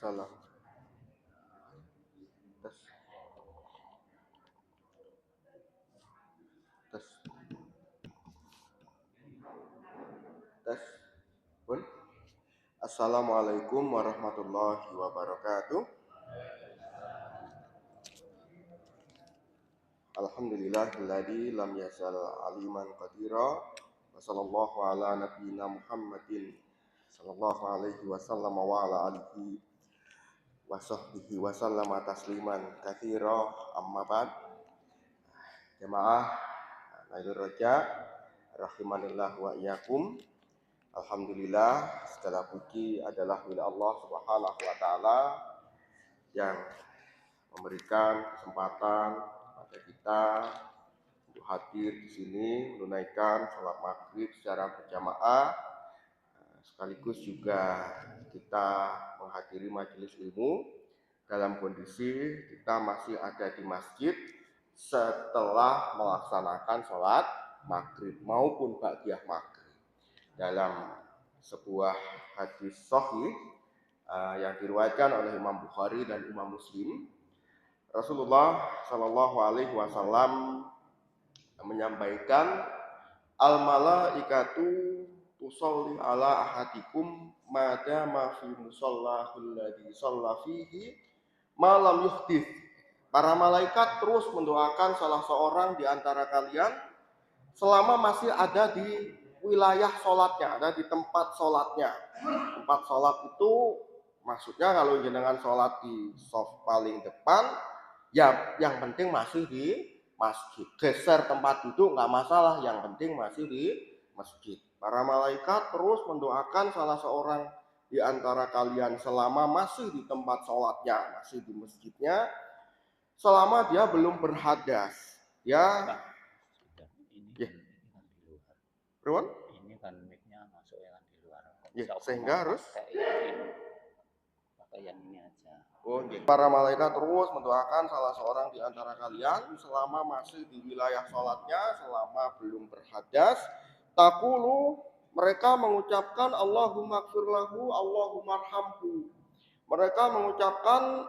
Salam. Tes, tes, tes. Pun. Assalamualaikum warahmatullahi wabarakatuh. Alhamdulillahilladzi lam yazal aliman qadira. Wa sallallahu ala nabiyyina Muhammadin sallallahu alaihi wasallam wa ala alihi wa sahbihi wa sallama tasliman katsira. Amma ba'd. Jamaah Nailur Raja rahimanillah wa iyyakum. Alhamdulillah, segala puji adalah milik Allah Subhanahu wa taala yang memberikan kesempatan pada kita untuk hadir di sini menunaikan salat maghrib secara berjamaah, sekaligus juga kita menghadiri majelis ilmu dalam kondisi kita masih ada di masjid setelah melaksanakan salat maghrib maupun ba'diyah maghrib. Dalam sebuah hadis sahih yang diriwayatkan oleh Imam Bukhari dan Imam Muslim, Rasulullah Shallallahu Alaihi Wasallam menyampaikan, al malaikatu tusolli ala ahadikum madama fi musallahul ladzi shalla fihi malam yuhdits. Para malaikat terus mendoakan salah seorang di antara kalian selama masih ada di wilayah sholatnya, ada di tempat sholatnya. Tempat sholat itu maksudnya kalau jenengan sholat di soft paling depan, ya yang penting masih di masjid. Geser tempat duduk nggak masalah, yang penting masih di masjid. Para malaikat terus mendoakan salah seorang di antara kalian selama masih di tempat sholatnya, masih di masjidnya, selama dia belum berhadas. Ya, Ruan? Ini kan mic-nya masuk ya kan di luar. Ya, sehingga harus pakai yang ini aja. Oh, para malaikat terus mendoakan salah seorang di antara kalian selama masih di wilayah sholatnya, selama belum berhadas. Taqulu, mereka mengucapkan Allahumma gfir lahu, Allahumma arhamhu. Mereka mengucapkan,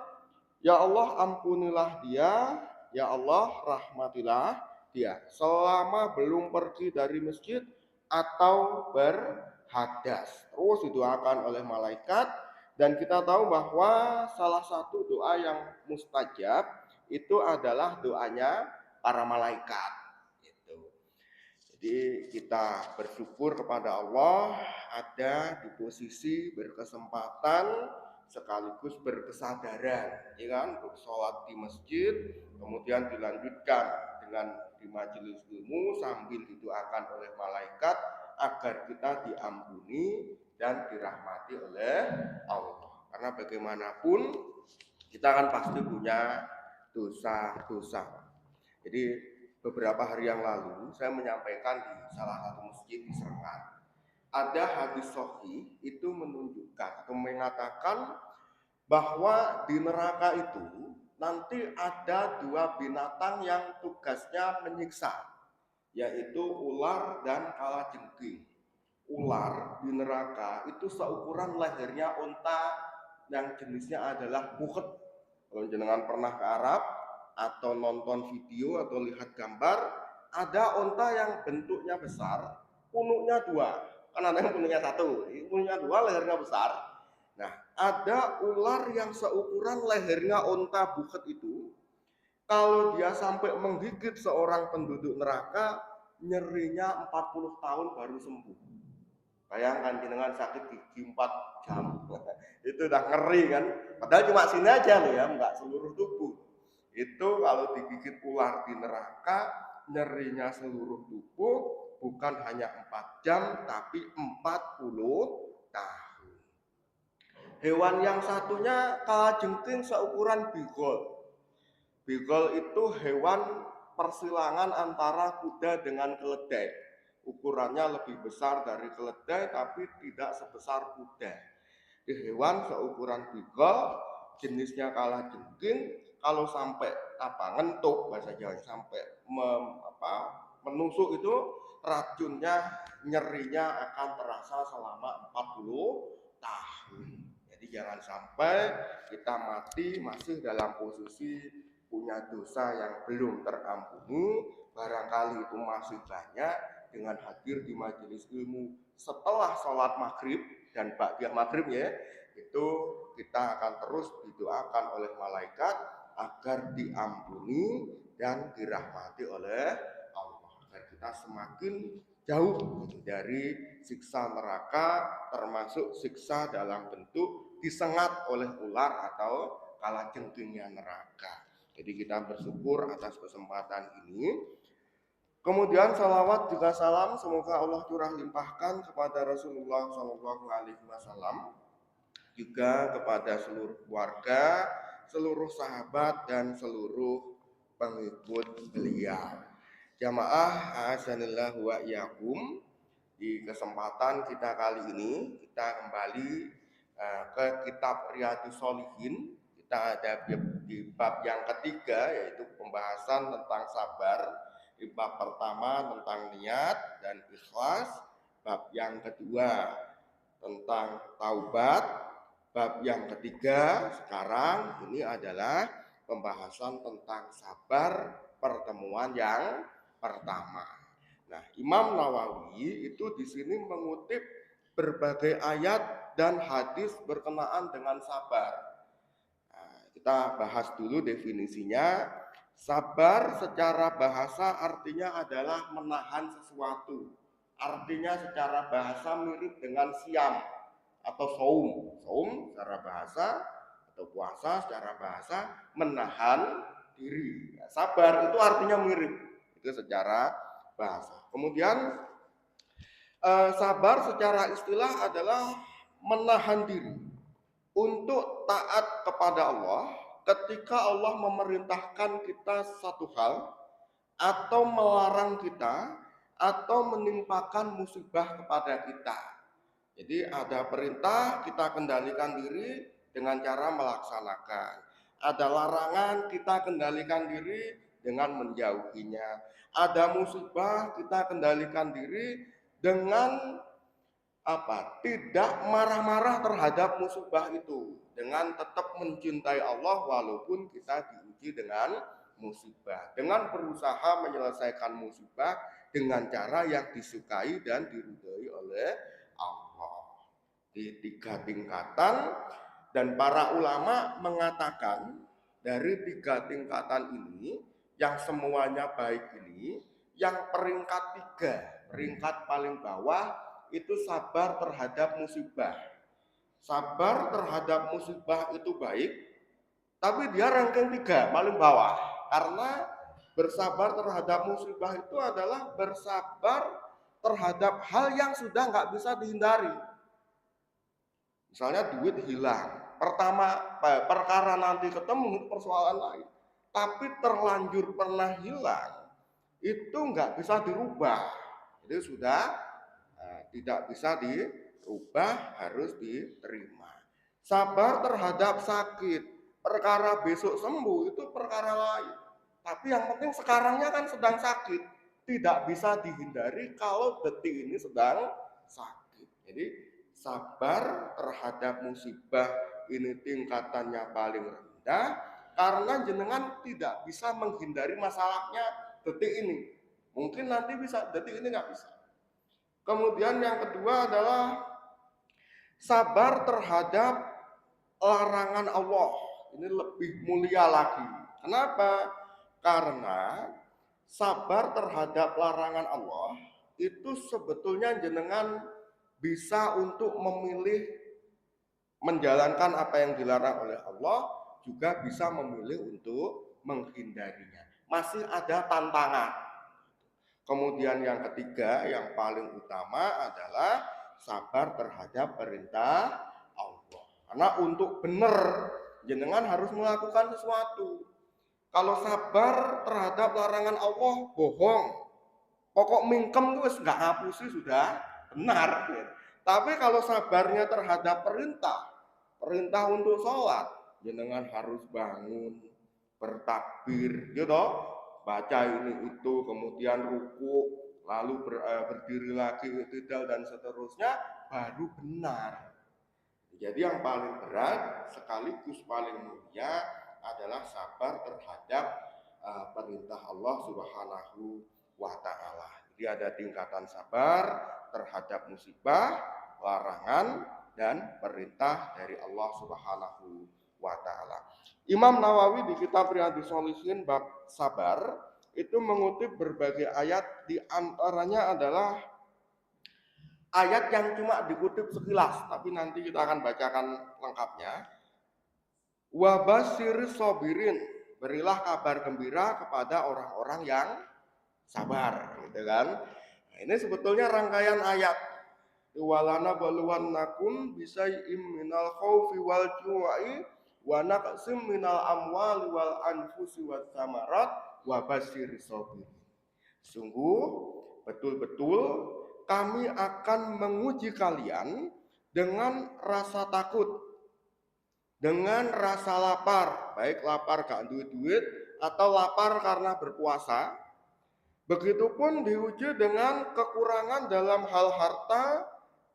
ya Allah ampunilah dia, ya Allah rahmatilah dia, selama belum pergi dari masjid atau berhadas. Terus didoakan oleh malaikat, dan kita tahu bahwa salah satu doa yang mustajab itu adalah doanya para malaikat. Jadi kita bersyukur kepada Allah ada di posisi berkesempatan sekaligus berkesadaran, ya kan, untuk sholat di masjid, kemudian dilanjutkan dengan di majelis ilmu sambil didoakan oleh malaikat agar kita diampuni dan dirahmati oleh Allah. Karena bagaimanapun kita kan pasti punya dosa-dosa. Jadi beberapa hari yang lalu saya menyampaikan di salah satu masjid di Serang, ada hadis sahih itu menunjukkan atau mengatakan bahwa di neraka itu nanti ada dua binatang yang tugasnya menyiksa, yaitu ular dan kalajengking. Ular di neraka itu seukuran lehernya unta yang jenisnya adalah bukhet. Kalau jenengan pernah ke Arab atau nonton video atau lihat gambar, ada unta yang bentuknya besar, punuknya dua. Kan ada yang punuknya satu, punuknya dua, lehernya besar. Nah, ada ular yang seukuran lehernya unta bukhet itu, kalau dia sampai menggigit seorang penduduk neraka, nyerinya 40 tahun baru sembuh. Bayangkan jenengan sakit gigi 4 jam. Itu udah ngeri kan. Padahal cuma sini aja loh ya, enggak seluruh tubuh. Itu kalau digigit ular di neraka, nyerinya seluruh tubuh, bukan hanya 4 jam tapi 40 tahun. Hewan yang satunya kalajengking seukuran bigol. Bigol itu hewan persilangan antara kuda dengan keledai. Ukurannya lebih besar dari keledai tapi tidak sebesar kuda. Di hewan seukuran bigol, jenisnya kalajengking, kalau sampai ngentuk bahasa Jawa, sampai menusuk itu racunnya, nyerinya akan terasa selama 40 tahun. Jadi Jadi jangan sampai kita mati masih dalam posisi punya dosa yang belum terampuni, barangkali itu masih banyak. Dengan hadir di majelis ilmu setelah sholat maghrib dan ba'da maghrib ya, itu kita akan terus didoakan oleh malaikat agar diampuni dan dirahmati oleh Allah, agar kita semakin jauh dari siksa neraka, termasuk siksa dalam bentuk disengat oleh ular atau kalajengkingnya neraka. Jadi kita bersyukur atas kesempatan ini. Kemudian salawat juga salam semoga Allah curah limpahkan kepada Rasulullah Shallallahu Alaihi Wasallam, juga kepada seluruh keluarga, seluruh sahabat dan seluruh pengikut beliau. Jamaah azanillahu wa iyyakum, di kesempatan kita kali ini kita kembali ke kitab Riyadhus Shalihin. Kita ada di bab yang ketiga, yaitu pembahasan tentang sabar. Di bab pertama tentang niat dan ikhlas, bab yang kedua tentang taubat, bab yang ketiga sekarang ini adalah pembahasan tentang sabar, pertemuan yang pertama. Nah, Imam Nawawi itu di sini mengutip berbagai ayat dan hadis berkenaan dengan sabar. Nah, kita bahas dulu definisinya. Sabar secara bahasa artinya adalah menahan sesuatu. Artinya secara bahasa mirip dengan siam atau saum. Saum secara bahasa atau puasa secara bahasa menahan diri. Nah, sabar itu artinya mirip. Itu secara bahasa. Kemudian sabar secara istilah adalah menahan diri untuk taat kepada Allah ketika Allah memerintahkan kita satu hal atau melarang kita atau menimpakan musibah kepada kita. Jadi ada perintah, kita kendalikan diri dengan cara melaksanakan. Ada larangan, kita kendalikan diri dengan menjauhinya. Ada musibah, kita kendalikan diri dengan tidak marah-marah terhadap musibah itu, dengan tetap mencintai Allah walaupun kita diuji dengan musibah, dengan berusaha menyelesaikan musibah dengan cara yang disukai dan diridhoi oleh Allah. Di 3 tingkatan, dan para ulama mengatakan dari 3 tingkatan ini yang semuanya baik ini, yang peringkat 3, peringkat paling bawah itu sabar terhadap musibah. Sabar terhadap musibah itu baik, tapi dia ranking 3, paling bawah. Karena bersabar terhadap musibah itu adalah bersabar terhadap hal yang sudah nggak bisa dihindari. Misalnya duit hilang, perkara nanti ketemu itu persoalan lain. Tapi terlanjur pernah hilang, itu nggak bisa dirubah. Jadi sudah tidak bisa dirubah, harus diterima. Sabar terhadap sakit, perkara besok sembuh itu perkara lain. Tapi yang penting sekarangnya kan sedang sakit, tidak bisa dihindari kalau detik ini sedang sakit. Jadi sabar terhadap musibah ini tingkatannya paling rendah karena jenengan tidak bisa menghindari masalahnya detik ini. Mungkin nanti bisa, detik ini nggak bisa. Kemudian yang kedua adalah sabar terhadap larangan Allah. Ini lebih mulia lagi. Kenapa? Karena sabar terhadap larangan Allah itu sebetulnya jenengan bisa untuk memilih menjalankan apa yang dilarang oleh Allah, juga bisa memilih untuk menghindarinya. Masih ada tantangan. Kemudian yang ketiga, yang paling utama adalah sabar terhadap perintah Allah. Karena untuk benar, jenengan harus melakukan sesuatu. Kalau sabar terhadap larangan Allah, bohong. Pokok mingkem itu nggak ngapusi sudah benar. Tapi kalau sabarnya terhadap perintah untuk sholat, jenengan harus bangun, bertakbir, gitu. Baca ini itu, kemudian ruku, lalu berdiri lagi, i'tidal dan seterusnya, baru benar. Jadi yang paling berat sekaligus paling mulia adalah sabar terhadap perintah Allah Subhanahu wa taala. Jadi ada tingkatan sabar terhadap musibah, larangan dan perintah dari Allah Subhanahu wa taala. Imam Nawawi di kitab Riyadhus Shalihin bab sabar itu mengutip berbagai ayat, di antaranya adalah ayat yang cuma dikutip sekilas, tapi nanti kita akan bacakan lengkapnya. Wabasir sobirin, berilah kabar gembira kepada orang-orang yang sabar, gitu kan? Nah, ini sebetulnya rangkaian ayat. Walana baluwannakum bisai'im minal khaufi wal ju'i wa naqsim minal amwali wal anfusi was samarat wa basyir sabirin. Sungguh betul-betul kami akan menguji kalian dengan rasa takut, dengan rasa lapar, baik lapar gak duit-duit atau lapar karena berpuasa. Begitupun diuji dengan kekurangan dalam hal harta,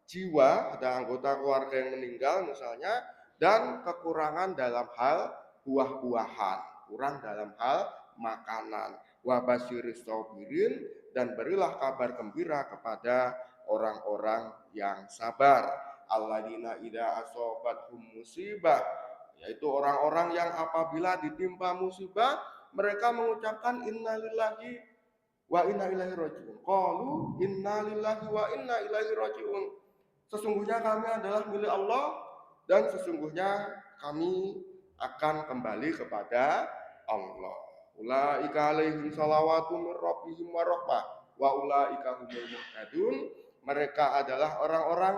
jiwa, ada anggota keluarga yang meninggal misalnya, dan kekurangan dalam hal buah-buahan, kurang dalam hal makanan. Wa basyiris sabirin, dan berilah kabar gembira kepada orang-orang yang sabar. Alladzina idza asobathum musibah, yaitu orang-orang yang apabila ditimpa musibah mereka mengucapkan innalillahi wa inna ilaihi rajiun. Qalu innalillahi wa inna ilaihi rajiun. Sesungguhnya kami adalah milik Allah dan sesungguhnya kami akan kembali kepada Allah. Ulaika alaihim salawatu min rabbihim wa rahmah wa ulaika humul muhtadun. Mereka adalah orang-orang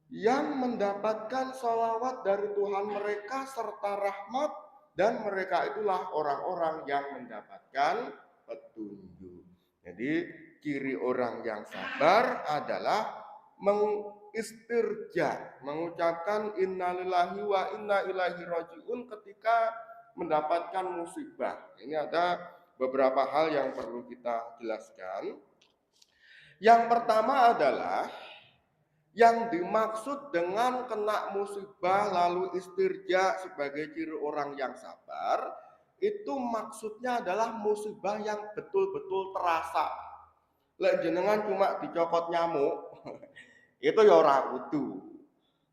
yang mendapatkan salawat dari Tuhan mereka serta rahmat, dan mereka itulah orang-orang yang mendapatkan petunjuk. Jadi ciri orang yang sabar adalah mengistirja, mengucapkan innalillahi wa inna ilaihi rajiun ketika mendapatkan musibah. Ini ada beberapa hal yang perlu kita jelaskan. Yang pertama adalah yang dimaksud dengan kena musibah lalu istirja sebagai ciri orang yang sabar, itu maksudnya adalah musibah yang betul-betul terasa. Lek jenengan cuma dicokot nyamuk, itu ya ora kudu.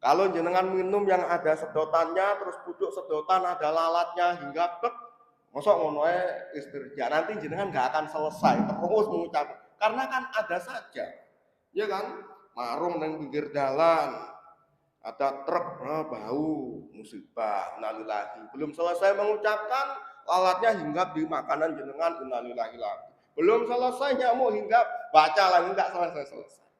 Kalau jenengan minum yang ada sedotannya, terus pucuk sedotan ada lalatnya hingga bek, mosok ngono istirja, nanti jenengan nggak akan selesai terus mengucap, karena kan ada saja, ya kan? Marung nang pinggir dalan, ada truk bau musibah, innalillahi. Belum selesai mengucapkan, lalatnya hinggap di makanan jenengan, innalillahi lagi. Belum selesai nyamuk hinggap, baca lagi, enggak selesai.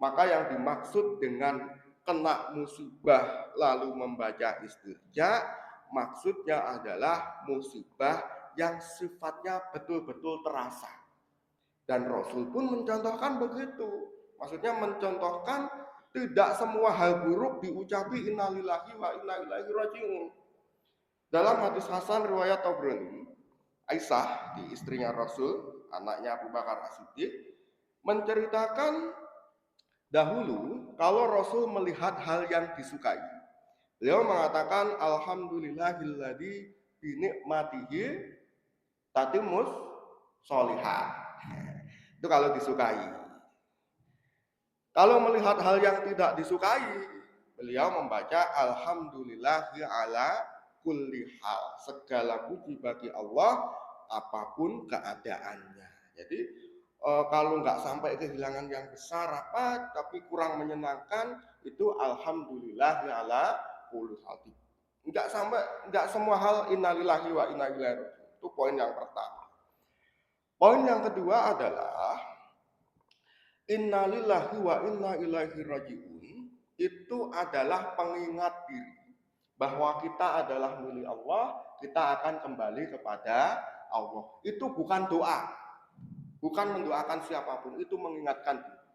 Maka yang dimaksud dengan kena musibah lalu membaca istirja, maksudnya adalah musibah yang sifatnya betul-betul terasa. Dan Rasul pun mencontohkan begitu. Maksudnya mencontohkan tidak semua hal buruk diucapi innalillahi wa inna ilaihi rajiun. Dalam hadis Hasan riwayat Tabrani, Aisyah, di istrinya Rasul, anaknya Abu Bakar As-Siddiq, menceritakan dahulu kalau Rasul melihat hal yang disukai, beliau mengatakan alhamdulillahilladzi bi ni'matihi tatimmus sholihat. Itu kalau disukai. Kalau melihat hal yang tidak disukai, beliau membaca alhamdulillahi ala kulli hal. Segala puji bagi Allah apapun keadaannya. Jadi kalau nggak sampai kehilangan yang besar apa, tapi kurang menyenangkan, itu alhamdulillahi ala kulli hal. Nggak semua hal innalillahi wa inna ilaihi rajiun. Itu poin yang pertama. Poin yang kedua adalah innalillahi wa inna ilaihi rajiun, itu adalah pengingat diri bahwa kita adalah milik Allah, kita akan kembali kepada Allah. Itu bukan doa, bukan mendoakan siapapun, itu mengingatkan diri.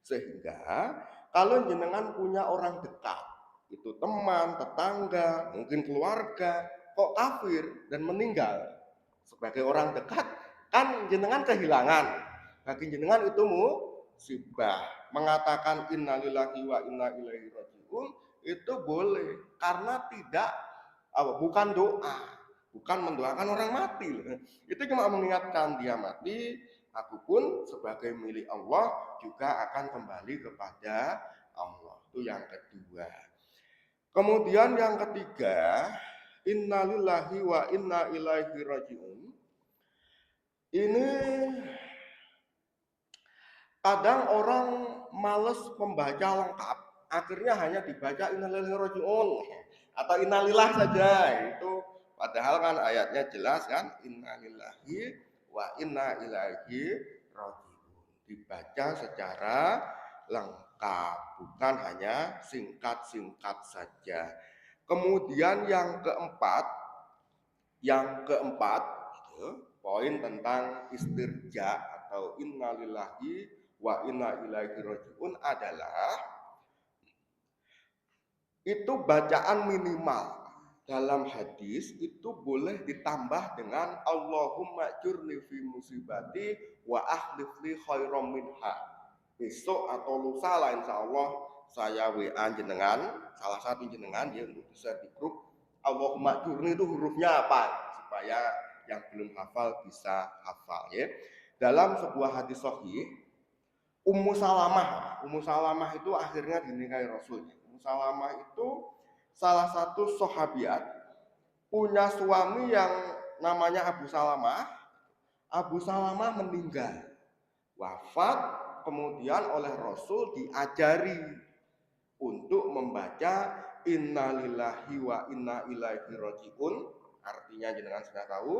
Sehingga kalau jenengan punya orang dekat, itu teman, tetangga, mungkin keluarga, kok kafir dan meninggal sebagai orang dekat, kan jenengan kehilangan. Bagi jenengan itu musibah. Mengatakan innalillahi wa inna ilaihi rajiun itu boleh karena tidak bukan doa, bukan mendoakan orang mati. Itu cuma mengingatkan dia mati, aku pun sebagai milik Allah juga akan kembali kepada Allah. Itu yang kedua. Kemudian yang ketiga, innalillahi wa inna ilaihi rajiun. Ini kadang orang males membaca lengkap, akhirnya hanya dibaca innalillahi rajiun atau innalillah saja. Itu padahal kan ayatnya jelas kan, innalillahi wa inna ilaihi rajiun. Dibaca secara lengkap, bukan hanya singkat-singkat saja. Kemudian yang keempat gitu, poin tentang istirja atau innalillahi wa inna ilaihi rajiun adalah itu bacaan minimal. Dalam hadis itu boleh ditambah dengan Allahumma jurni fi musibati wa akhlif li khairam minha. Besok atau lusa lah insya Allah saya WA jenengan, salah satu jenengan ya untuk bisa di grup Allahumma jurni itu hurufnya apa supaya yang belum hafal bisa hafal ya. Dalam sebuah hadis sahih Ummu Salamah itu akhirnya dinikahi Rasul. Ummu Salamah itu salah satu sahabiat punya suami yang namanya Abu Salamah. Abu Salamah meninggal, wafat, kemudian oleh Rasul diajari untuk membaca innalillahi wa inna ilaihi rajiun, artinya jenengan sudah tahu.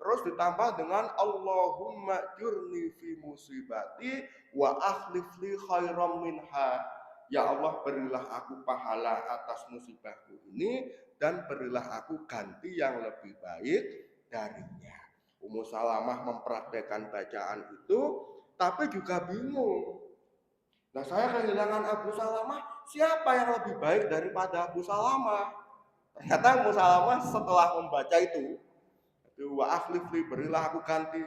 Terus ditambah dengan Allahumma jurni fi musibati wa akhlif li khairam minha. Ya Allah, berilah aku pahala atas musibahku ini dan berilah aku ganti yang lebih baik darinya. Ummu Salamah mempraktekkan bacaan itu, tapi juga bingung. Nah, saya kehilangan Abu Salamah, siapa yang lebih baik daripada Abu Salamah? Ternyata Abu Salamah setelah membaca itu, wa akhlifli, berilah aku ganti,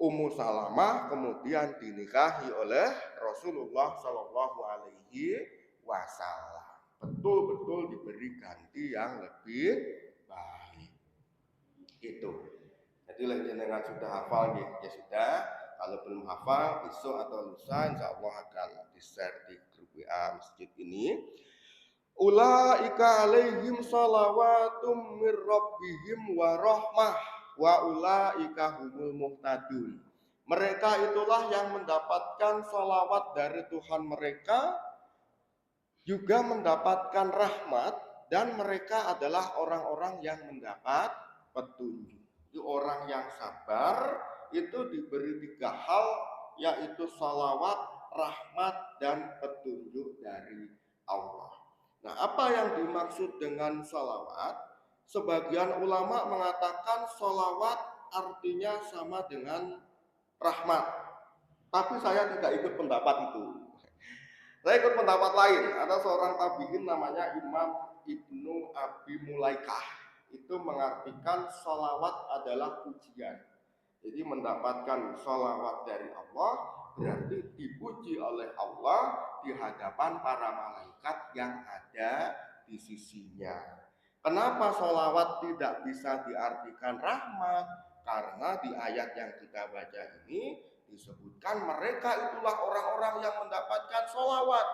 Ummu Salamah kemudian dinikahi oleh Rasulullah Shallallahu Alaihi Wasallam. Betul-betul diberi ganti yang lebih baik. Itu. Jadi jenengan sudah hafal ya sudah. Kalau belum hafal besok atau lusa insya Allah akan di-share di grup WA masjid ini. Ulaika alaihim salawatum mir rabbihim wa rahmah wa ulaika humul muhtadun. Mereka itulah yang mendapatkan salawat dari Tuhan mereka, juga mendapatkan rahmat, dan mereka adalah orang-orang yang mendapat petunjuk. Itu orang yang sabar itu diberi 3 hal, yaitu salawat, rahmat, dan petunjuk dari Allah. Nah, apa yang dimaksud dengan salawat? Sebagian ulama mengatakan salawat artinya sama dengan rahmat. Tapi saya tidak ikut pendapat itu. Saya ikut pendapat lain. Ada seorang tabi'in namanya Imam Ibnu Abi Mulaikah. Itu mengartikan salawat adalah pujian. Jadi mendapatkan salawat dari Allah berarti dipuji oleh Allah di hadapan para malaikat yang ada di sisinya. Kenapa salawat tidak bisa diartikan rahmat? Karena di ayat yang kita baca ini disebutkan mereka itulah orang-orang yang mendapatkan salawat.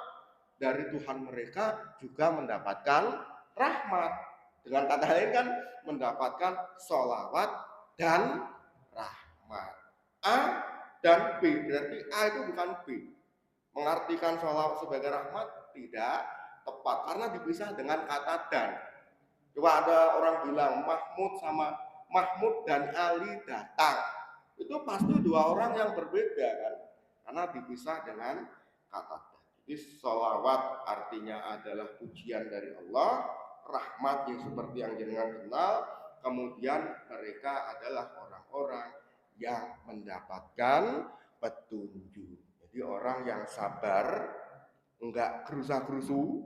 Dari Tuhan mereka juga mendapatkan rahmat. Dengan kata lain kan mendapatkan salawat dan rahmat. A dan B, berarti A itu bukan B. Mengartikan sholawat sebagai rahmat tidak tepat karena dipisah dengan kata dan. Coba ada orang bilang Mahmud dan Ali datang, itu pasti 2 orang yang berbeda kan, karena dipisah dengan kata dan. Jadi sholawat artinya adalah pujian dari Allah, rahmat yang seperti yang jenengan kenal, kemudian mereka adalah orang-orang yang mendapatkan petunjuk. Jadi orang yang sabar, enggak gerusa-gerusu,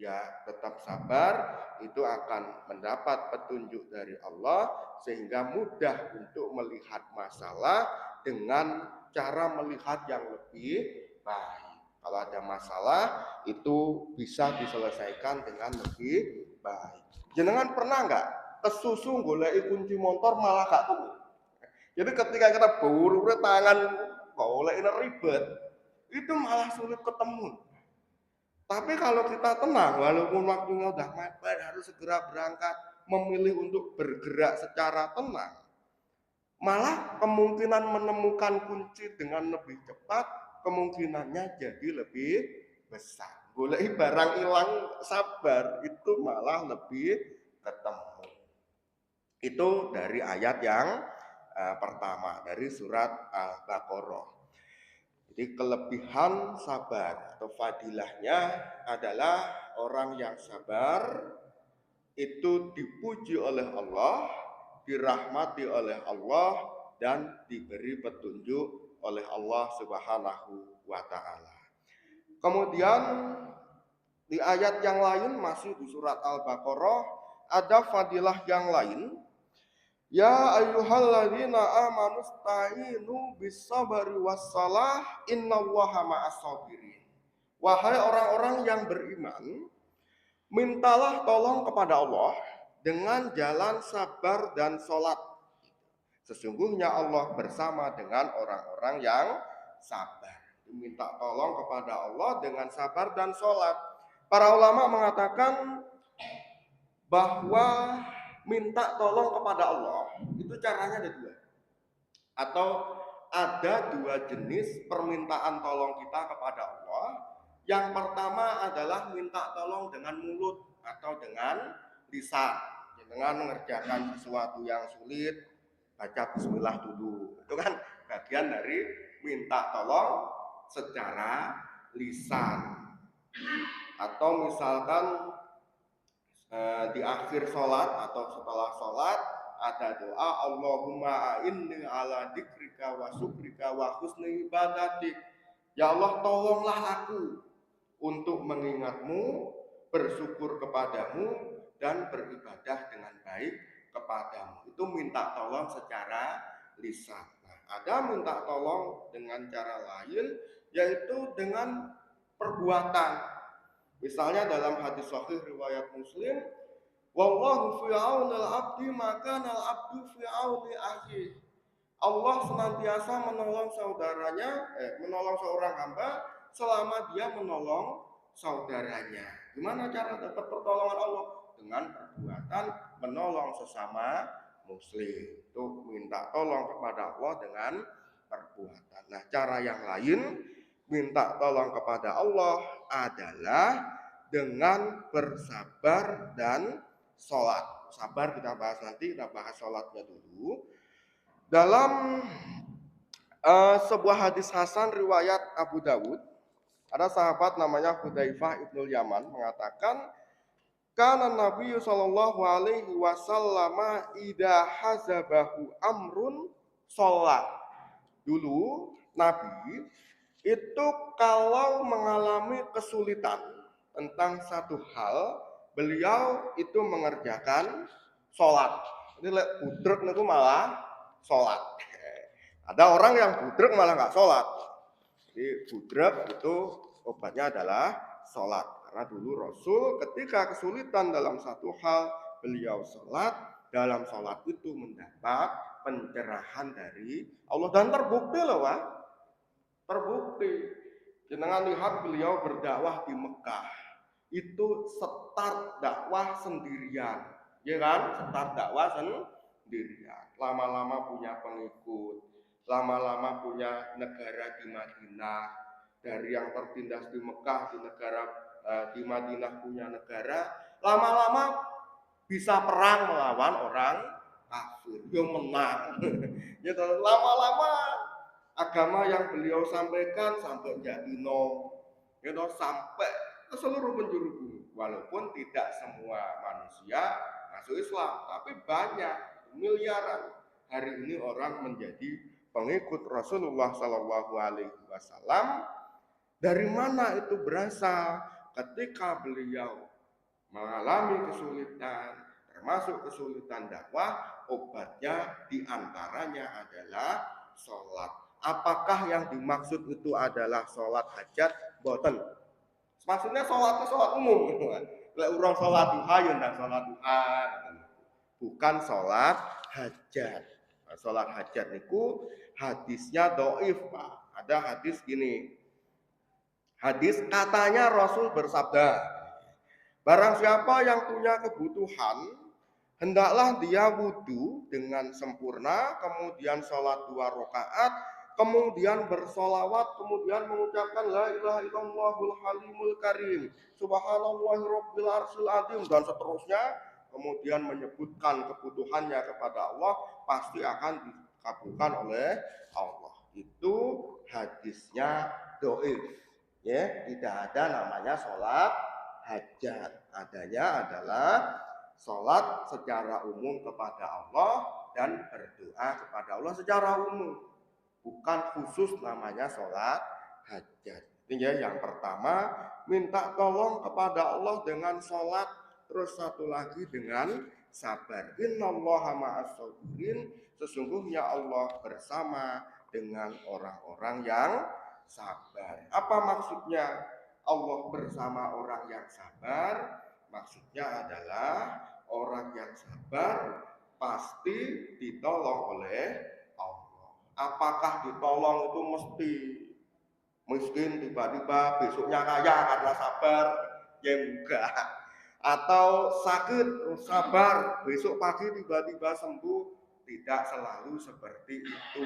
ya tetap sabar, itu akan mendapat petunjuk dari Allah sehingga mudah untuk melihat masalah dengan cara melihat yang lebih baik. Kalau ada masalah itu bisa diselesaikan dengan lebih baik. Jenengan pernah nggak kesusu golek kunci motor malah gak ketemu? Jadi ketika kita buru tangan golek ribet, itu malah sulit ketemu. Tapi kalau kita tenang, walaupun waktunya udah mepet, harus segera berangkat, memilih untuk bergerak secara tenang, malah kemungkinan menemukan kunci dengan lebih cepat, kemungkinannya jadi lebih besar. Boleh barang hilang sabar, itu malah lebih ketemu. Itu dari ayat yang pertama, dari surat Al-Baqarah. Jadi kelebihan sabar atau fadilahnya adalah orang yang sabar itu dipuji oleh Allah, dirahmati oleh Allah, dan diberi petunjuk oleh Allah Subhanahu wa Ta'ala. Kemudian di ayat yang lain masih di surat Al-Baqarah ada fadilah yang lain. Ya ayyuhalladzina amanu sta'inu bis-sabri was-salah innallaha ma'as-sabirin. Wahai orang-orang yang beriman, mintalah tolong kepada Allah dengan jalan sabar dan sholat. Sesungguhnya Allah bersama dengan orang-orang yang sabar. Minta tolong kepada Allah dengan sabar dan sholat. Para ulama mengatakan bahwa minta tolong kepada Allah itu caranya ada dua, atau ada dua jenis permintaan tolong kita kepada Allah. Yang pertama adalah minta tolong dengan mulut atau dengan lisan. Dengan mengerjakan sesuatu yang sulit, baca bismillah dulu, itu kan bagian dari minta tolong secara lisan. Atau misalkan di akhir sholat atau setelah sholat ada doa Allahumma a'inni ala dzikrika wa syukrika wa husni ibadatik. Ya Allah, tolonglah aku untuk mengingatmu, bersyukur kepadamu, dan beribadah dengan baik kepadamu. Itu minta tolong secara lisan. Nah, ada minta tolong dengan cara lain, yaitu dengan perbuatan. Misalnya dalam hadis sahih riwayat Muslim, wallahu fi aunil abdi maka nal abdu fi auni akhi. Allah senantiasa menolong saudaranya, menolong seorang hamba selama dia menolong saudaranya. Gimana cara dapat pertolongan Allah? Dengan perbuatan menolong sesama muslim. Itu minta tolong kepada Allah dengan perbuatan. Nah, cara yang lain minta tolong kepada Allah adalah dengan bersabar dan sholat. Sabar kita bahas nanti, kita bahas sholatnya dulu. Dalam sebuah hadis hasan riwayat Abu Dawud, ada sahabat namanya Hudzaifah ibnul Yaman mengatakan, kana Nabi sallallahu alaihi wasallam idza hazabahu amrun sholat. Dulu Nabi itu kalau mengalami kesulitan tentang satu hal, beliau itu mengerjakan sholat. Ini budrek itu malah sholat. Ada orang yang budrek malah nggak sholat. Jadi budrek itu obatnya adalah sholat. Karena dulu Rasul ketika kesulitan dalam satu hal, beliau sholat. Dalam sholat itu mendapat pencerahan dari Allah. Dan terbukti loh, Pak. Terbukti. Jenengan lihat beliau berdakwah di Mekah. Itu start dakwah sendirian. Ya kan? Start dakwah sendirian. Lama-lama punya pengikut. Lama-lama punya negara di Madinah. Dari yang tertindas di Mekah, di negara di Madinah punya negara. Lama-lama bisa perang melawan orang kafir. Dia menang. Ya, lama-lama agama yang beliau sampaikan sampai jadi sampai ke seluruh penjuru bumi. Walaupun tidak semua manusia masuk Islam, tapi banyak, miliaran hari ini orang menjadi pengikut Rasulullah Shallallahu Alaihi Wasallam. Dari mana itu berasal? Ketika beliau mengalami kesulitan, termasuk kesulitan dakwah, obatnya diantaranya adalah sholat. Apakah yang dimaksud itu adalah sholat hajat? Boten. Maksudnya sholat itu sholat umum. Lek urang sholat duha ya ndang sholat duha. Bukan sholat hajat. Nah, sholat hajat niku hadisnya doif, Pak. Ada hadis gini. Hadis katanya Rasul bersabda, barang siapa yang punya kebutuhan, hendaklah dia wudhu dengan sempurna, kemudian sholat 2 rakaat, kemudian bersolawat, kemudian mengucapkan la ilaha illallahul halimul karim, subhanallahi rabbil arsyil azim, dan seterusnya, kemudian menyebutkan kebutuhannya kepada Allah, pasti akan dikabulkan oleh Allah. Itu hadisnya doif. Ya, tidak ada namanya sholat hajat. Adanya adalah sholat secara umum kepada Allah dan berdoa kepada Allah secara umum. Bukan khusus namanya sholat hajat. Ini ya, yang pertama minta tolong kepada Allah dengan sholat. Terus satu lagi dengan sabar. Innallaha ma'as sabirin. Sesungguhnya Allah bersama dengan orang-orang yang sabar. Apa maksudnya Allah bersama orang yang sabar? Maksudnya adalah orang yang sabar pasti ditolong oleh Allah. Apakah ditolong itu mesti miskin tiba-tiba besoknya kaya karena sabar? Ya enggak. Atau sakit sabar besok pagi tiba-tiba sembuh? Tidak selalu seperti itu.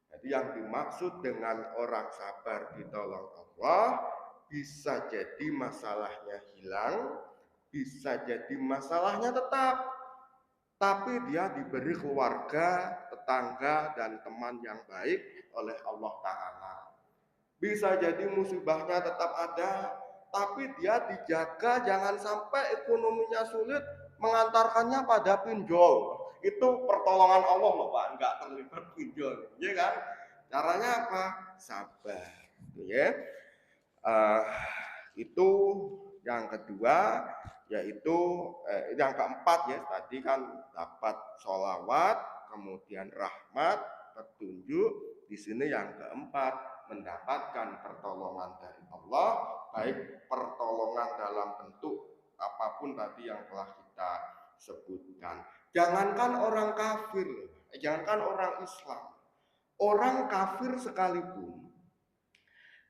Jadi yang dimaksud dengan orang sabar ditolong Allah, bisa jadi masalahnya hilang, bisa jadi masalahnya tetap, tapi dia diberi keluarga, tetangga, dan teman yang baik oleh Allah Ta'ala. Bisa jadi musibahnya tetap ada, tapi dia dijaga jangan sampai ekonominya sulit mengantarkannya pada pinjol. Itu pertolongan Allah loh Pak, nggak terlibat pinjol, ya kan? Caranya apa? Sabar, ya. Itu yang kedua, yaitu yang keempat ya. Tadi kan dapat sholawat, kemudian rahmat, petunjuk. Di sini yang keempat mendapatkan pertolongan dari Allah, baik pertolongan dalam bentuk apapun tadi yang telah kita sebutkan. Jangankan orang kafir, jangankan orang Islam, orang kafir sekalipun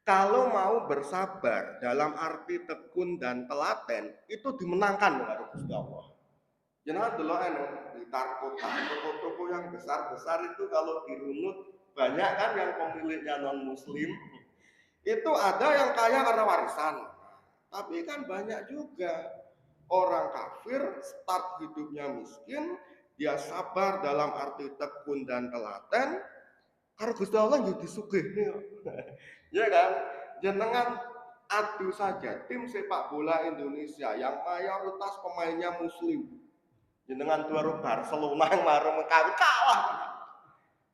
kalau mau bersabar dalam arti tekun dan telaten itu dimenangkan oleh Gusti Allah. Jangan dulu di Tarkota, toko-toko yang besar-besar itu kalau dirunut banyak kan yang pemiliknya non muslim. Itu ada yang kaya karena warisan. Tapi kan banyak juga orang kafir start hidupnya miskin, dia sabar dalam arti tekun dan telaten, karena Gusti Allah jadi sugih. Ya kan? Jenengan adu saja tim sepak bola Indonesia yang mayoritas pemainnya muslim. Jenengan juara Barcelona yang baru kalah.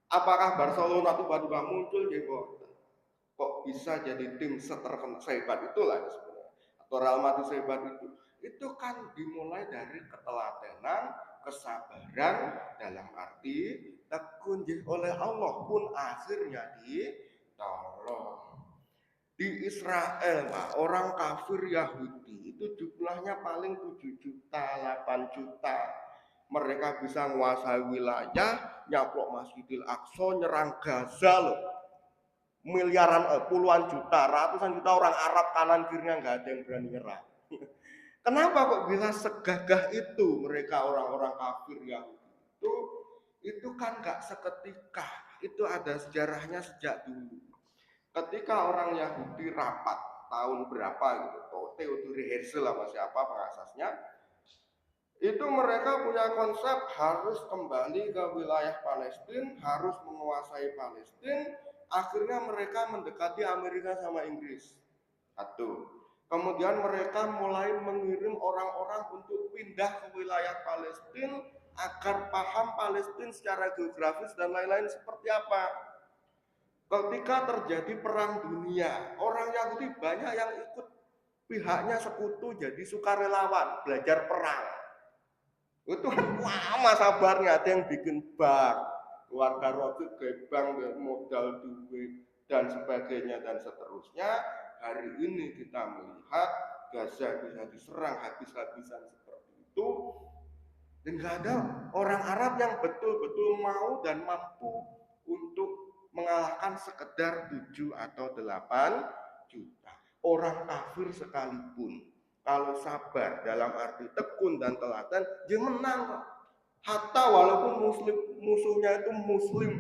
Apakah Barcelona tiba-tiba muncul ya kok bisa jadi tim sehebat itulah sebenarnya, atau Real Madrid sehebat itu kan dimulai dari ketelatenan, kesabaran dalam arti tekun oleh Allah pun akhirnya ditolong. Di Israel Pak, orang kafir Yahudi itu jumlahnya paling 7 juta, 8 juta. Mereka bisa menguasai wilayah, nyaplok Masjidil Aqsa, nyerang Gaza loh. Miliaran, puluhan juta, ratusan juta orang Arab kanan kirinya nggak ada yang berani nyerang. Kenapa kok bisa segagah itu mereka orang-orang kafir Yahudi itu kan nggak seketika, itu ada sejarahnya sejak dulu. Ketika orang Yahudi rapat tahun berapa gitu, Theodor Herzl apa siapa pengasasnya, itu mereka punya konsep harus kembali ke wilayah Palestina, harus menguasai Palestina. Akhirnya mereka mendekati Amerika sama Inggris. Satu. Kemudian mereka mulai mengirim orang-orang untuk pindah ke wilayah Palestina agar paham Palestina secara geografis dan lain-lain seperti apa. Ketika terjadi perang dunia, orang Yahudi banyak yang ikut pihaknya sekutu jadi sukarelawan, belajar perang. Itu lama sabarnya, ada yang bikin bank, keluarga Rothschild ke bank modal duit dan sebagainya dan seterusnya, hari ini kita melihat Gaza bisa diserang habis-habisan seperti itu, dan nggak ada orang Arab yang betul-betul mau dan mampu untuk mengalahkan sekedar 7 atau 8 juta. Orang kafir sekalipun, kalau sabar dalam arti tekun dan telaten, dia menang. Hatta walaupun muslim musuhnya itu muslim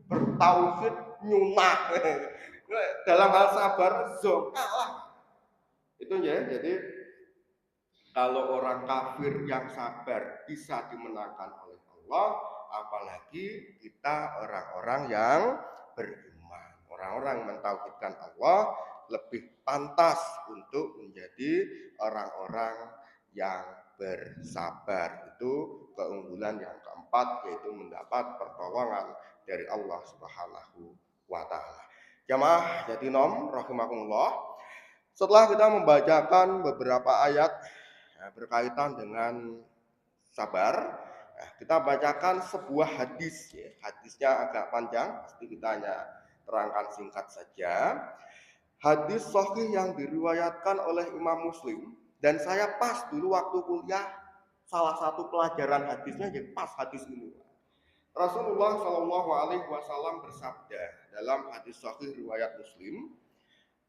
bertauhid nyunah, dalam hal sabar zong kalah. Itu ya, jadi kalau orang kafir yang sabar bisa dimenangkan oleh Allah, apalagi kita orang-orang yang beriman, orang-orang mentauhidkan Allah lebih pantas untuk menjadi orang-orang yang bersabar. Itu keunggulan yang keempat, yaitu mendapat pertolongan dari Allah Subhanahu wa taala. Jamaah Jatinom rahimakumullah, setelah kita membacakan beberapa ayat berkaitan dengan sabar, kita bacakan sebuah hadis. Hadisnya agak panjang, pasti kita hanya terangkan singkat saja. Hadis sahih yang diriwayatkan oleh Imam Muslim, dan saya pas dulu waktu kuliah salah satu pelajaran hadisnya ya pas hadis ini. Rasulullah Shallallahu Alaihi Wasallam bersabda dalam hadis sahih riwayat Muslim,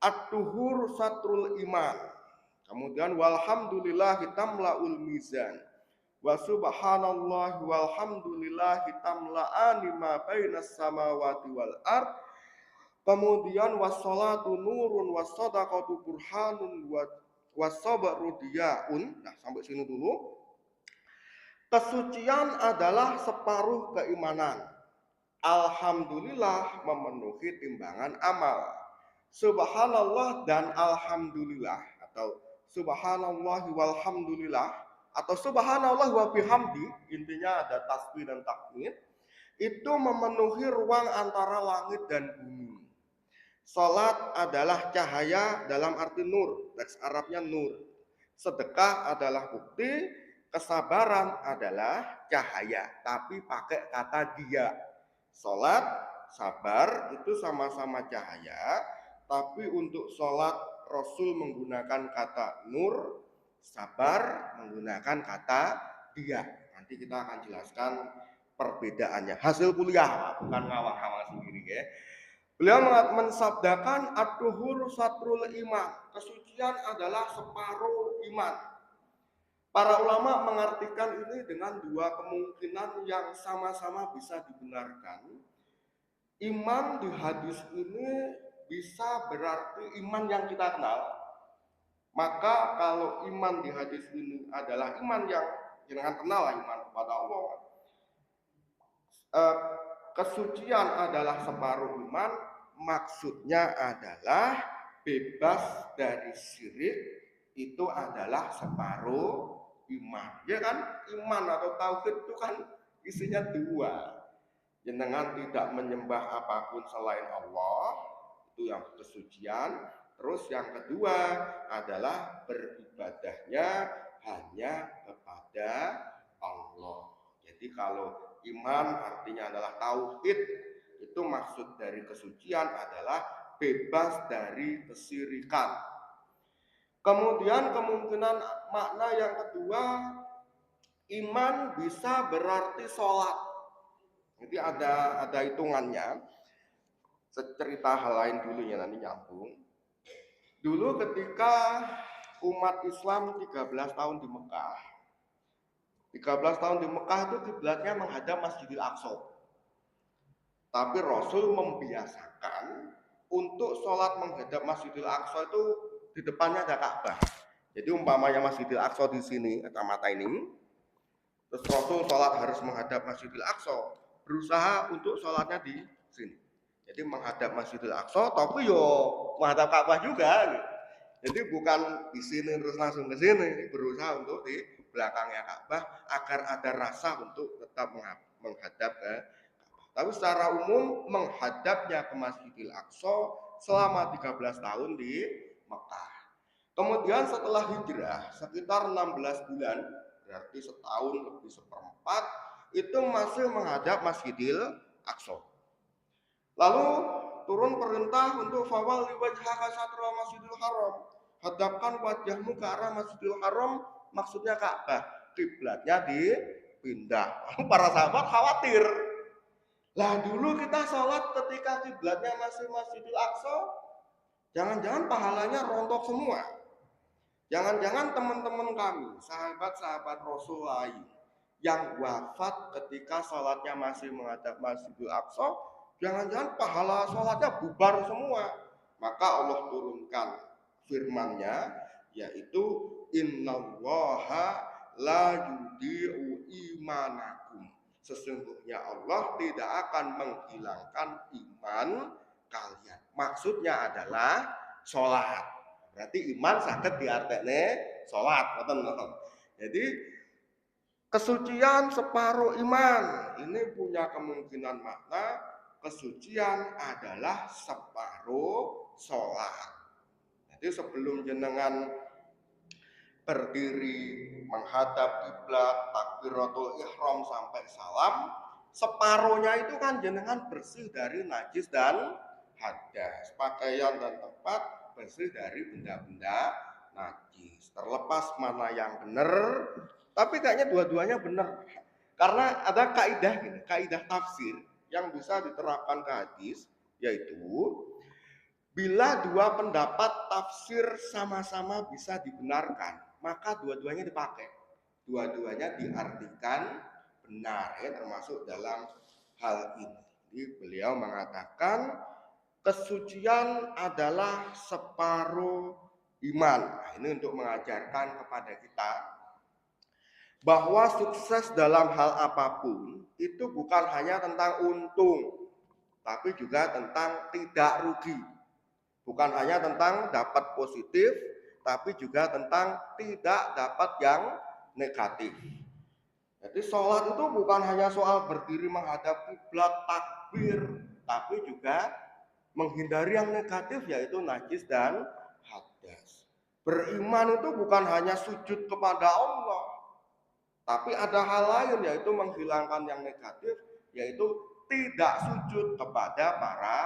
"At-tuhur satrul iman." Kemudian walhamdulillah tamla'ul mizan. Wa subhanallah walhamdulillah tamla'ani ma bainas samawati wal ard. Kemudian wassalatu nurun wassadaqatu burhanun wasabru diyaun. Nah, sampai sini dulu. Kesucian adalah separuh keimanan. Alhamdulillah memenuhi timbangan amal. Subhanallah dan alhamdulillah, atau subhanallah walhamdulillah, atau subhanallah wa bihamdi, intinya ada tasbih dan tahmid, itu memenuhi ruang antara langit dan bumi. Salat adalah cahaya dalam arti nur, teks Arabnya nur. Sedekah adalah bukti, kesabaran adalah cahaya, tapi pakai kata dia. Salat, sabar itu sama-sama cahaya, tapi untuk sholat Rasul menggunakan kata nur, sabar menggunakan kata dia. Nanti kita akan jelaskan perbedaannya. Hasil kuliah, bukan ngawang-ngawang sendiri ya. Beliau mensabdakan ad-duhur satrul iman. Kesucian adalah separuh iman. Para ulama mengartikan ini dengan dua kemungkinan yang sama-sama bisa dibenarkan. Iman di hadis ini bisa berarti iman yang kita kenal. Maka kalau iman di hadis ini adalah iman yang jangan kenal, iman kepada Allah. Kesucian adalah separuh iman, maksudnya adalah bebas dari syirik, itu adalah separuh iman. Ya kan, iman atau tauhid itu kan isinya dua. Jenengan tidak menyembah apapun selain Allah, itu yang kesucian. Terus yang kedua adalah beribadahnya hanya kepada Allah. Jadi kalau iman artinya adalah tauhid, itu maksud dari kesucian adalah bebas dari kesyirikan. Kemudian kemungkinan makna yang kedua, iman bisa berarti sholat. Jadi ada hitungannya. Cerita hal lain dulu ya, nanti nyambung. Dulu ketika umat Islam 13 tahun di Mekah. 13 tahun di Mekah itu kiblatnya menghadap Masjidil Aqsa. Tapi Rasul membiasakan untuk sholat menghadap Masjidil Aqsa itu di depannya ada Ka'bah. Jadi umpamanya Masjidil Aqsa di sini, kacamata ini, terus Rasul sholat harus menghadap Masjidil Aqsa, berusaha untuk sholatnya di sini. Jadi menghadap Masjidil Aqsa, tapi yo menghadap Ka'bah juga. Gitu. Jadi bukan di sini terus langsung ke sini, berusaha untuk di belakangnya Ka'bah agar ada rasa untuk tetap menghadap ke Ka'bah. Tapi secara umum menghadapnya ke Masjidil Aqsa selama 13 tahun di Mekah. Kemudian setelah hijrah sekitar 16 bulan, berarti setahun lebih seperempat, itu masih menghadap Masjidil Aqsa. Lalu turun perintah untuk fawalli wajhaka syatral Masjidil Haram. Hadapkan wajahmu ke arah Masjidil Haram, maksudnya Ka'bah. Kiblatnya dipindah. Para sahabat khawatir. Lah dulu kita sholat ketika kiblatnya masih Masjidil Aqsa, jangan-jangan pahalanya rontok semua. Jangan-jangan teman-teman kami, sahabat-sahabat Rasul lain yang wafat ketika sholatnya masih menghadap Masjidil Aqsa, jangan-jangan pahala sholatnya bubar semua. Maka Allah turunkan firman-Nya, yaitu innallaha la yudhi'u imanakum. Sesungguhnya Allah tidak akan menghilangkan iman kalian. Maksudnya adalah sholat. Berarti iman saged diartekne sholat. Jadi kesucian separuh iman ini punya kemungkinan makna kesucian adalah separuh sholat. Jadi sebelum jenengan berdiri menghadap kiblat, takbiratul ihram sampai salam, separuhnya itu kan jenengan bersih dari najis dan hadas, pakaian dan tempat bersih dari benda-benda najis. Terlepas mana yang benar, tapi kayaknya dua-duanya benar. Karena ada kaidah gini, kaidah tafsir yang bisa diterapkan ke hadis, yaitu bila dua pendapat tafsir sama-sama bisa dibenarkan, maka dua-duanya dipakai. Dua-duanya diartikan benar, ya, termasuk dalam hal ini. Jadi beliau mengatakan kesucian adalah separuh iman. Nah, ini untuk mengajarkan kepada kita bahwa sukses dalam hal apapun itu bukan hanya tentang untung, tapi juga tentang tidak rugi. Bukan hanya tentang dapat positif, tapi juga tentang tidak dapat yang negatif. Jadi sholat itu bukan hanya soal berdiri menghadap kiblat, takbir, tapi juga menghindari yang negatif, yaitu najis dan hadas. Beriman itu bukan hanya sujud kepada Allah, tapi ada hal lain, yaitu menghilangkan yang negatif, yaitu tidak sujud kepada para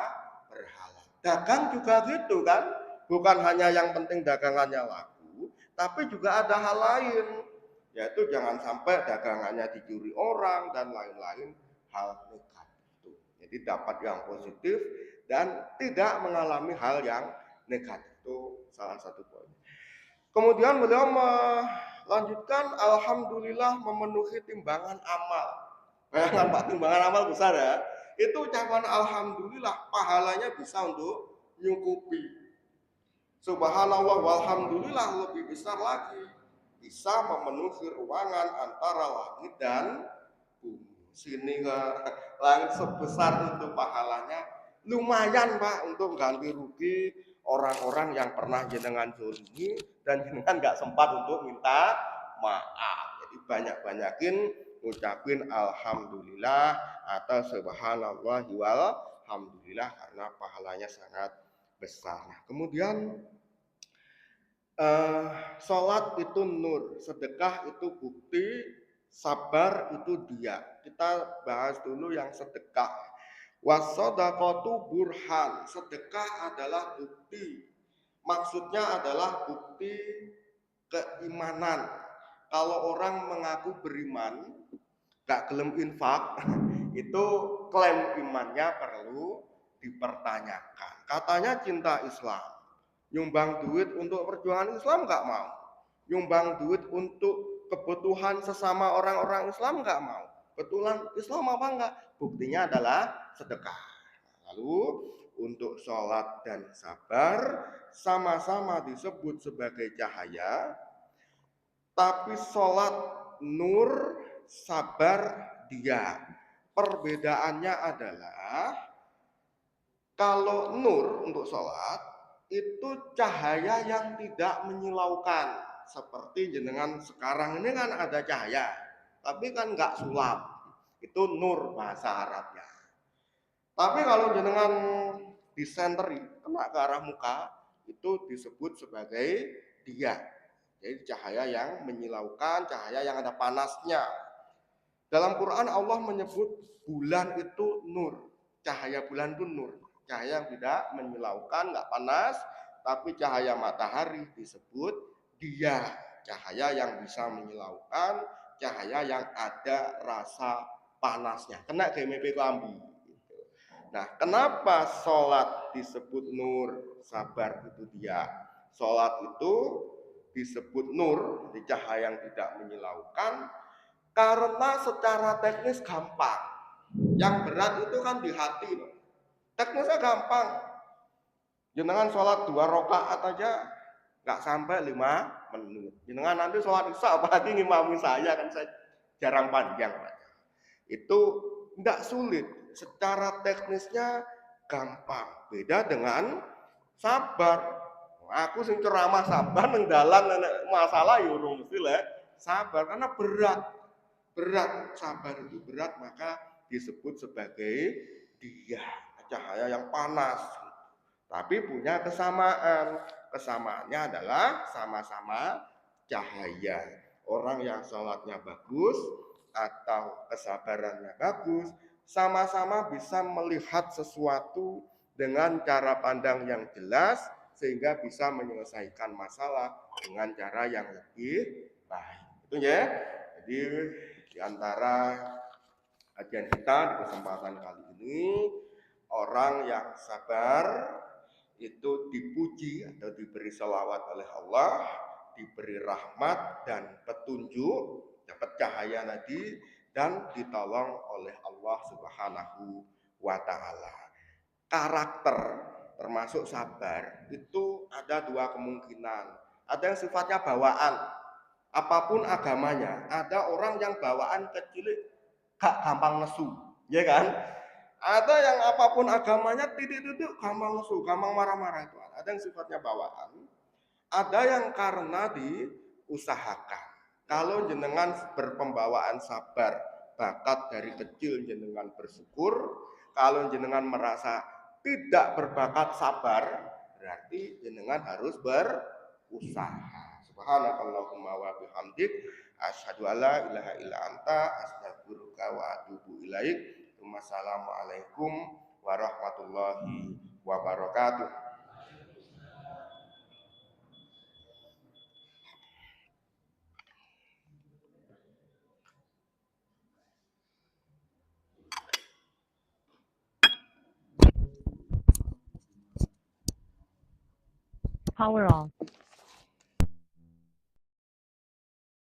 berhala. Dagang juga gitu kan, bukan hanya yang penting dagangannya laku, tapi juga ada hal lain, yaitu jangan sampai dagangannya dicuri orang dan lain-lain hal negatif. Jadi dapat yang positif dan tidak mengalami hal yang negatif, itu salah satu poin. Kemudian beliau melanjutkan, alhamdulillah memenuhi timbangan amal. Bayangkan Pak, timbangan amal besar ya. Itu ucapan alhamdulillah, pahalanya bisa untuk nyukupi. Subhanallah walhamdulillah, lebih besar lagi, bisa memenuhi ruangan antara langit dan bumi. Sini ke langit sebesar itu pahalanya lumayan Pak untuk ganti rugi orang-orang yang pernah jenengan zolimi dan jenengan nggak sempat untuk minta maaf. Jadi banyak-banyakin ngucapin alhamdulillah atau subhanallah walhamdulillah karena pahalanya sangat besar. Nah, kemudian sholat itu nur, sedekah itu bukti, sabar itu dia. Kita bahas dulu yang sedekah. Wasodaqatu burhan, sedekah adalah bukti. Maksudnya adalah bukti keimanan. Kalau orang mengaku beriman, gak gelem infak, itu klaim imannya perlu dipertanyakan. Katanya cinta Islam, nyumbang duit untuk perjuangan Islam gak mau. Nyumbang duit untuk kebutuhan sesama orang-orang Islam gak mau. Betulan Islam apa enggak? Buktinya adalah sedekah. Lalu untuk sholat dan sabar sama-sama disebut sebagai cahaya, tapi sholat nur, sabar dia. Perbedaannya adalah kalau nur untuk sholat itu cahaya yang tidak menyilaukan. Seperti jenengan sekarang ini kan ada cahaya, tapi kan nggak sulap. Itu nur bahasa Arabnya. Tapi kalau jenengan disenteri, kena ke arah muka, itu disebut sebagai dia. Jadi cahaya yang menyilaukan, cahaya yang ada panasnya. Dalam Quran Allah menyebut bulan itu nur. Cahaya bulan pun nur, cahaya yang tidak menyilaukan, nggak panas, tapi cahaya matahari disebut dia, cahaya yang bisa menyilaukan, cahaya yang ada rasa panasnya, kena GMP kelambi. Nah, kenapa sholat disebut nur, sabar itu dia. Sholat itu disebut nur, di cahaya yang tidak menyilaukan, karena secara teknis gampang. Yang berat itu kan di hati loh. Teknisnya gampang. Jenengan sholat 2 rakaat aja nggak sampai 5 menit. Jenengan nanti sholat isya apalagi ngimami saya kan saya jarang panjang. Itu nggak sulit. Secara teknisnya gampang. Beda dengan sabar. Aku sing ceramah sabar nang dalan masalah ya urung mesti lah sabar karena berat sabar itu berat maka disebut sebagai dia cahaya yang panas tapi punya kesamaannya adalah sama-sama cahaya. Orang yang sholatnya bagus atau kesabarannya bagus sama-sama bisa melihat sesuatu dengan cara pandang yang jelas sehingga bisa menyelesaikan masalah dengan cara yang lebih baik. Itu ya. Jadi di antara kajian kita di kesempatan kali ini, orang yang sabar itu dipuji atau diberi selawat oleh Allah, diberi rahmat dan petunjuk, dapat cahaya tadi dan ditolong oleh Allah Subhanahu wa taala. Karakter termasuk sabar itu ada 2 kemungkinan. Ada yang sifatnya bawaan, apapun agamanya, ada orang yang bawaan kecil gak gampang nesu, ya kan? Ada yang apapun agamanya titik-titik gampang nesu, gampang marah-marah itu. Ada yang sifatnya bawaan, ada yang karena diusahakan. Kalau jenengan berpembawaan sabar, bakat dari kecil jenengan bersyukur. Kalau jenengan merasa tidak berbakat sabar, berarti jenengan harus berusaha. Subhanakallahumma wa bihamdik asyhadu alla ilaha illa anta astaghfiruka wa atubu ilaik. Wassalamualaikum warahmatullahi wabarakatuh. Power off.